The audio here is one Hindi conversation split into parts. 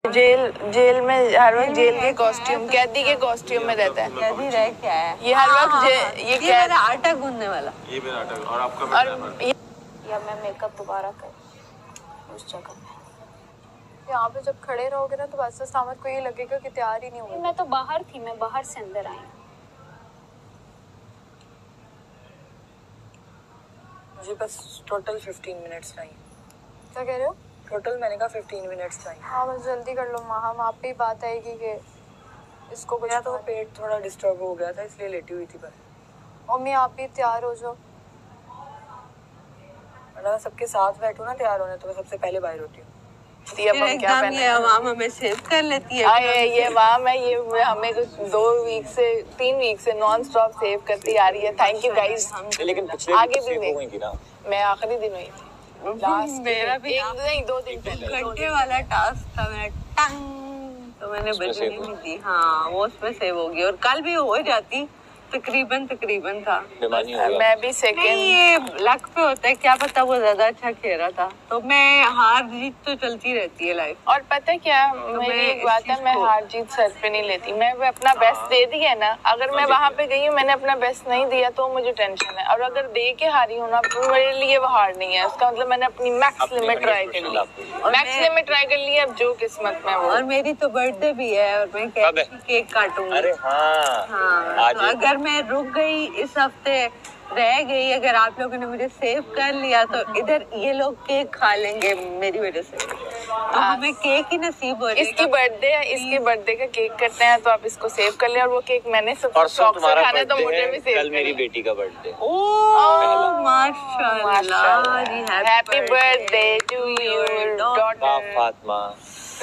जेल में हर वक्त जेल के कॉस्ट्यूम, कैदी के कॉस्ट्यूम में रहता है। कैदी रह क्या है ये हर वक्त ये मेरा आटा गूंदने वाला, ये मेरा आटा और आपका या मैं मेकअप दोबारा कर उस जगह पे। यहाँ पे जब खड़े रहोगे ना तो बस सामत को ये लगेगा कि तैयार ही नहीं हुई। मैं तो बाहर थी, मैं बाहर से अंदर आई। मुझे बस टोटल 15 मिनट्स चाहिए। क्या कह रहे हो? टोटल मैंने कहा 15 मिनट्स चाहिए। हाँ बस जल्दी कर लो माँ, हम आप पे ही बात आएगी कि इसको कुछ। मेरा तो पेट थोड़ा डिस्टर्ब हो गया था इसलिए लेटी हुई थी बस। मम्मी आप भी तैयार हो जाओ। मैं सबके साथ बैठूं ना तैयार होने तो मैं सबसे पहले बाहर होती हूँ। एकदम ये अवाम हमें सेव कर लेती है। ये वाम है, ये हमें 3 वीक से नॉन स्टॉप सेव करती आ रही है। Thank you guys. लेकिन पिछले आगे भी हुई थी ना, मैं आखिरी दिन हुई थी। मेरा भी नहीं 2 दिन पहले घंटे वाला टास्क था मेरा, टंग तो मैंने बजनी भी दी। हाँ वो उसमें सेव होगी और कल भी हो जाती, तकरीबन था। मैं भी सेकंड। ये लक पे होता है, क्या पता वो ज्यादा अच्छा खेला था। तो मैं हार जीत तो चलती रहती है लाइफ। और पता है क्या मेरी एक बात है, मैं हार जीत सर पे नहीं लेती। मैं अपना बेस्ट दे दिया ना, अगर मैं वहाँ पे गई हूँ मैंने अपना बेस्ट नहीं दिया तो मुझे टेंशन है, और अगर दे के हारी हूँ ना तो मेरे लिए वो हार नहीं है। उसका मतलब मैंने अपनी मैक्स लिमिट ट्राई कर ली, अब जो किस्मत में वो। और मेरी तो बर्थडे भी है और मैं केक काटूंगी। अरे हाँ, तो अगर मैं रुक गई इस हफ्ते, रह गई, अगर आप लोगों ने मुझे सेव कर लिया तो इधर ये लोग केक खा लेंगे मेरी वजह से। तो हमें केक ही नसीब हो रही है। इसकी बर्थडे है, इसकी बर्थडे का केक करते हैं तो आप इसको सेव कर लें। और वो केक मैंने सब शौक से खाना है तो मुझे भी सेव। कल मेरी बेटी का बर्थडे। ओह माशाल्लाह, happy birthday to your daughter Fatima.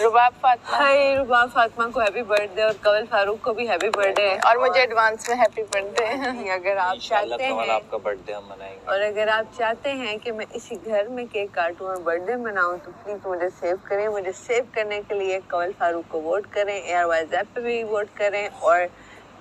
Rubab Fatima. Hi Rubab Fatima को हैप्पी बर्थडे और कवल फारूक को भी हैप्पी बर्थडे। और मुझे एडवांस में हैप्पी बर्थडे। अगर आप चाहते हैं आपका बर्थडे हम मनाएंगे, और अगर आप चाहते हैं कि मैं इसी घर में केक काटूं और बर्थडे मनाऊं तो प्लीज मुझे सेव करें। मुझे सेव करने के लिए कवल फारूक को वोट करें, ARY ज़ैप पे भी वोट करें और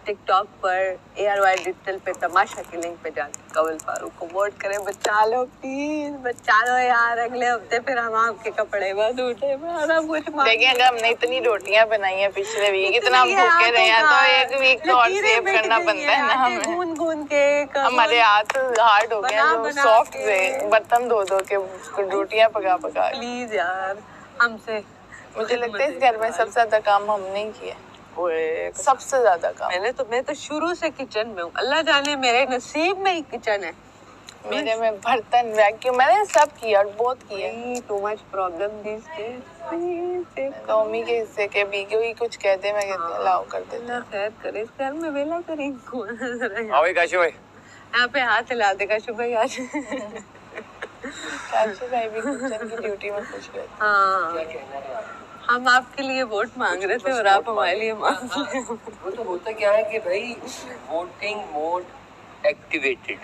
टिकटॉक पर ARY डिजिटल पे तमाशा की लिंक पे जाकर कवल फारूक को वोट करें। बचा लो प्लीज, बचा लो यार। अगले हफ्ते फिर हम आपके कपड़े बंद उठे। देखिए अगर हमने इतनी रोटियां बनाई हैं पिछले वीक, इतना भूखे रहे हैं तो एक वीक तो और सेव करना बनता है ना हमें। गूंद के हमारे हाथ हार्ड हो गए जो सॉफ्ट से बर्तन धो के रोटियां पका। प्लीज यार हमसे। मुझे लगता है इस घर में सबसे ज्यादा काम हमने ही किया, सबसे ज्यादा काम। मैं तो शुरू से किचन में हूँ। अल्लाह जाने मेरे नसीब में ही किचन है। मेरे में बर्तन वैक्यूम मैंने सब किया और बहुत किया। Too much problem this days. तो मम्मी के हिस्से के भी कोई कुछ कहते मैं कहती हूँ लाओ कर देते हैं। खैर करे इस घर में वेला करें कौन भाई काशू भाई यहाँ पे हाथ हिला दे। काशू भाई आज काशू भाई भी किचन की ड्यूटी में कुछ गए। हाँ हम आपके लिए वोट मांग रहे थे और आप हमारे लिए मांग रहे हो। वो तो होता क्या है कि भाई वोटिंग मोड एक्टिवेटेड।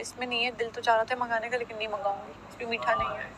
इसमें नहीं है, दिल तो चाह रहा था मंगाने का लेकिन नहीं मंगाऊंगी, इसमें मीठा नहीं है।